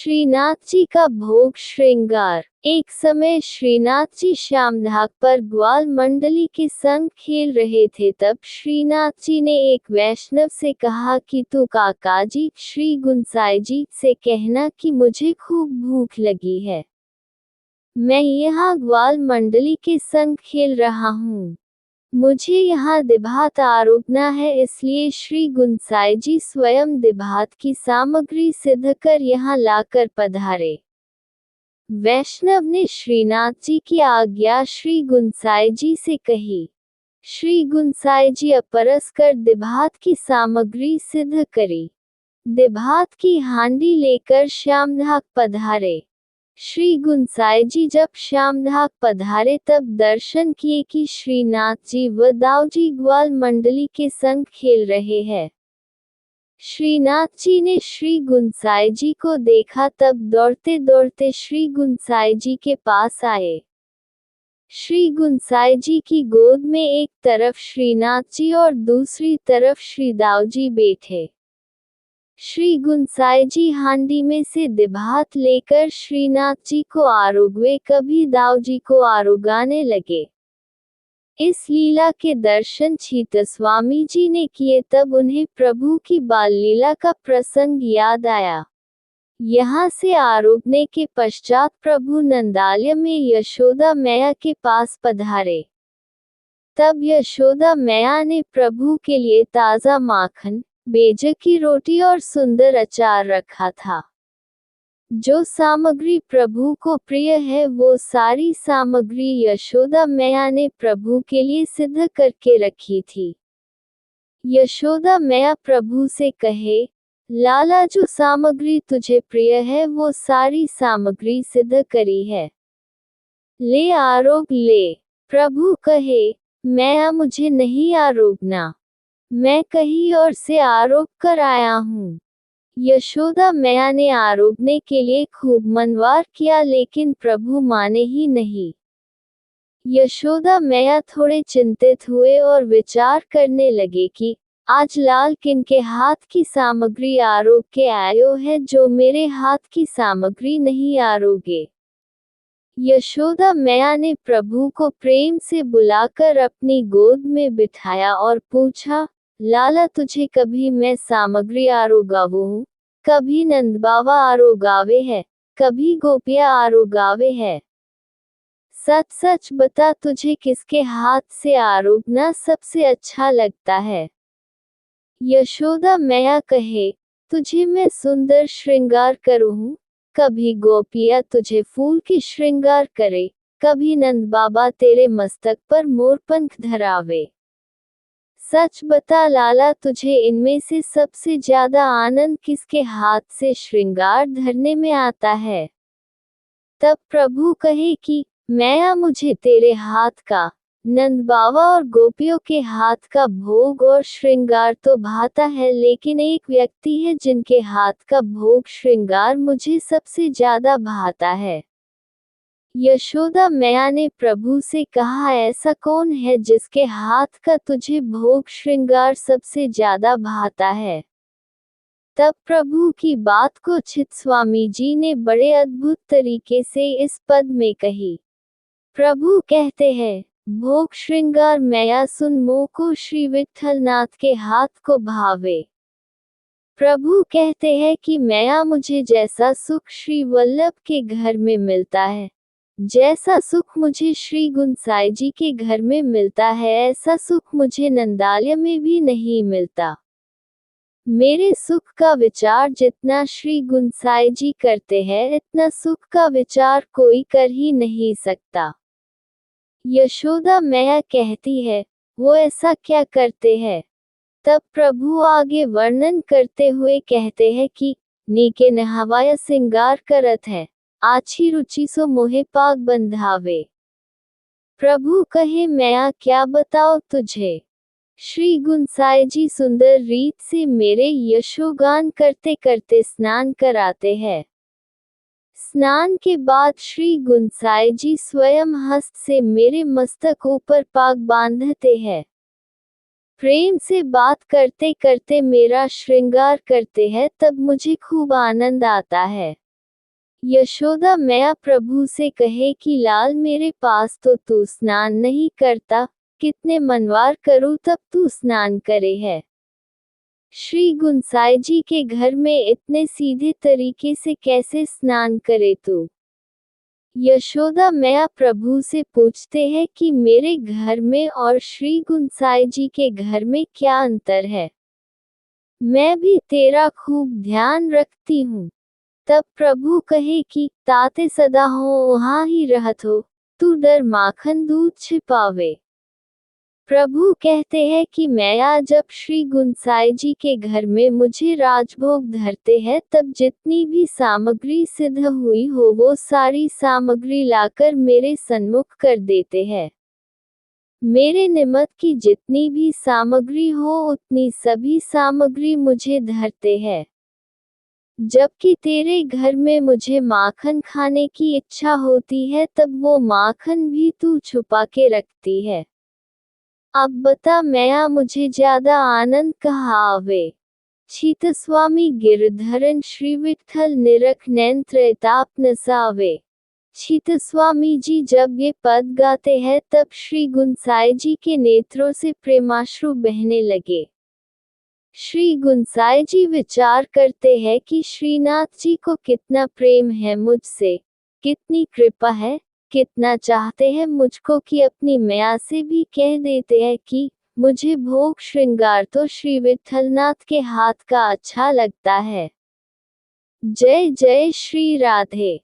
श्रीनाथ जी का भोग श्रृंगार। एक समय श्रीनाथ जी श्यामढाक पर ग्वाल मंडली के संग खेल रहे थे। तब श्रीनाथ जी ने एक वैष्णव से कहा कि तू काका जी श्री गुंसाई जी से कहना कि मुझे खूब भूख लगी है, मैं यहाँ ग्वाल मंडली के संग खेल रहा हूँ, मुझे यहाँ दिभात आरोगना है, इसलिए श्री गुंसाई जी स्वयं दिभात की सामग्री सिद्ध कर यहाँ लाकर पधारे। वैष्णव ने श्रीनाथ जी की आज्ञा श्री गुंसाई जी से कही। श्री गुंसाई जी अपरस कर दिभात की सामग्री सिद्ध करी। दिभात की हांडी लेकर श्यामढाक पधारे। श्री गुंसाई जी जब श्यामढाक पधारे तब दर्शन किए कि श्रीनाथ जी व दाऊजी ग्वाल मंडली के संग खेल रहे हैं। श्रीनाथ जी ने श्री गुंसाई जी को देखा तब दौड़ते दौड़ते श्री गुंसाई जी के पास आए। श्री गुंसाई जी की गोद में एक तरफ श्रीनाथ जी और दूसरी तरफ श्री दाऊजी बैठे। श्री गुंसाई जी हांडी में से दिभात लेकर श्रीनाथ जी को आरोगवे, कभी दाऊजी को आरोगाने लगे। इस लीला के दर्शन छीतस्वामी जी ने किए तब उन्हें प्रभु की बाल लीला का प्रसंग याद आया। यहाँ से आरोगने के पश्चात प्रभु नंदालय में यशोदा मैया के पास पधारे। तब यशोदा मैया ने प्रभु के लिए ताज़ा माखन, बेज की रोटी और सुंदर अचार रखा था। जो सामग्री प्रभु को प्रिय है वो सारी सामग्री यशोदा मैया ने प्रभु के लिए सिद्ध करके रखी थी। यशोदा मैया प्रभु से कहे, लाला जो सामग्री तुझे प्रिय है वो सारी सामग्री सिद्ध करी है, ले आरोग ले। प्रभु कहे, मैया मुझे नहीं आरोगना, मैं कहीं और से आरोग कर आया हूँ। यशोदा मैया ने आरोगने के लिए खूब मनवार किया लेकिन प्रभु माने ही नहीं। यशोदा मैया थोड़े चिंतित हुए और विचार करने लगे कि आज लाल किनके हाथ की सामग्री आरोग के आयो है जो मेरे हाथ की सामग्री नहीं आरोगे। यशोदा मैया ने प्रभु को प्रेम से बुलाकर अपनी गोद में बिठाया और पूछा, लाला तुझे कभी मैं सामग्री आरोगावू हूँ, कभी नंदबावा आरोगावे है, कभी गोपिया आरोगावे है। सच सच बता तुझे किसके हाथ से आरोगना सबसे अच्छा लगता है। यशोदा मैया कहे, तुझे मैं सुंदर श्रृंगार करूँ, कभी गोपिया तुझे फूल की श्रृंगार करे, कभी नंद बाबा तेरे मस्तक पर मोरपंख धरावे। सच बता लाला तुझे इनमें से सबसे ज्यादा आनंद किसके हाथ से श्रृंगार धरने में आता है। तब प्रभु कहे कि मैया मुझे तेरे हाथ का, नंद बाबा और गोपियों के हाथ का भोग और श्रृंगार तो भाता है, लेकिन एक व्यक्ति है जिनके हाथ का भोग श्रृंगार मुझे सबसे ज्यादा भाता है। यशोदा मैया ने प्रभु से कहा, ऐसा कौन है जिसके हाथ का तुझे भोग श्रृंगार सबसे ज्यादा भाता है। तब प्रभु की बात को चित्स्वामी जी ने बड़े अद्भुत तरीके से इस पद में कही। प्रभु कहते हैं, भोग श्रृंगार मैया सुन मोह को श्री विठ्ठल नाथ के हाथ को भावे। प्रभु कहते हैं कि मैया मुझे जैसा सुख श्री वल्लभ के घर में मिलता है, जैसा सुख मुझे श्री गुंसाई जी के घर में मिलता है, ऐसा सुख मुझे नंदालय में भी नहीं मिलता। मेरे सुख का विचार जितना श्री गुंसाई जी करते हैं इतना सुख का विचार कोई कर ही नहीं सकता। यशोदा मैया कहती है, वो ऐसा क्या करते हैं। तब प्रभु आगे वर्णन करते हुए कहते हैं कि नीके नहावाया सिंगार करत है, आछी रुचि सो मोहे पाग बंधावे। प्रभु कहे, मैया क्या बताओ तुझे। श्री गुंसाई जी सुंदर रीत से मेरे यशोगान करते करते स्नान कराते हैं। स्नान के बाद श्री गुंसाई जी स्वयं हस्त से मेरे मस्तक ऊपर पाग बांधते हैं। प्रेम से बात करते करते मेरा श्रृंगार करते हैं, तब मुझे खूब आनंद आता है। यशोदा मैया प्रभु से कहे कि लाल मेरे पास तो तू स्नान नहीं करता, कितने मनवार करूँ तब तू स्नान करे है। श्री गुंसाई जी के घर में इतने सीधे तरीके से कैसे स्नान करे तू? यशोदा मैया प्रभु से पूछते हैं कि मेरे घर में और श्री गुंसाई जी के घर में क्या अंतर है? मैं भी तेरा खूब ध्यान रखती हूँ। तब प्रभु कहे कि ताते सदा हो वहाँ ही रहत हो, तू डर माखन दूध छिपावे। प्रभु कहते हैं कि मैया जब श्री गुंसाई जी के घर में मुझे राजभोग धरते हैं तब जितनी भी सामग्री सिद्ध हुई हो वो सारी सामग्री लाकर मेरे सन्मुख कर देते हैं। मेरे निमित्त की जितनी भी सामग्री हो उतनी सभी सामग्री मुझे धरते हैं। जबकि तेरे घर में मुझे माखन खाने की इच्छा होती है तब वो माखन भी तू छुपा के रखती है। अब बता मैया मुझे ज्यादा आनंद कहाँ आवे? छीतस्वामी गिरधरन श्री विठ्ठल निरख नेत्र एताप नसावे। छीतस्वामी जी जब ये पद गाते हैं तब श्री गुंसाई जी के नेत्रों से प्रेमाश्रु बहने लगे। श्री गुंसाई जी विचार करते हैं कि श्रीनाथ जी को कितना प्रेम है मुझसे, कितनी कृपा है, कितना चाहते हैं मुझको कि अपनी मैया से भी कह देते हैं कि मुझे भोग श्रृंगार तो श्री विठलनाथ के हाथ का अच्छा लगता है। जय जय श्री राधे।